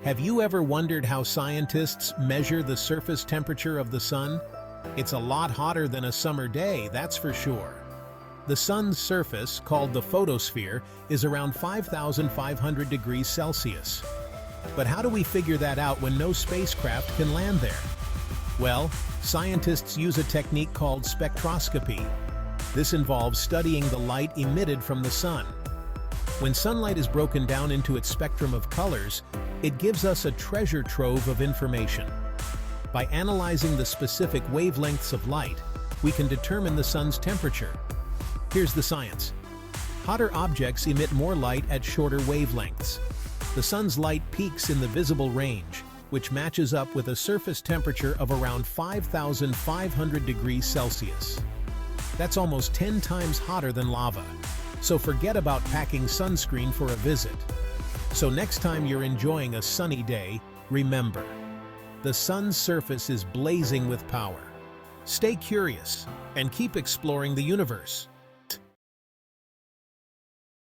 Have you ever wondered how scientists measure the surface temperature of the sun? It's a lot hotter than a summer day, that's for sure. The sun's surface, called the photosphere, is around 5,500 degrees Celsius. But how do we figure that out when no spacecraft can land there? Well, scientists use a technique called spectroscopy. This involves studying the light emitted from the sun. When sunlight is broken down into its spectrum of colors, it gives us a treasure trove of information. By analyzing the specific wavelengths of light, we can determine the sun's temperature. Here's the science. Hotter objects emit more light at shorter wavelengths. The sun's light peaks in the visible range, which matches up with a surface temperature of around 5,500 degrees Celsius. That's almost 10 times hotter than lava. So forget about packing sunscreen for a visit. So next time you're enjoying a sunny day, remember, the sun's surface is blazing with power. Stay curious and keep exploring the universe.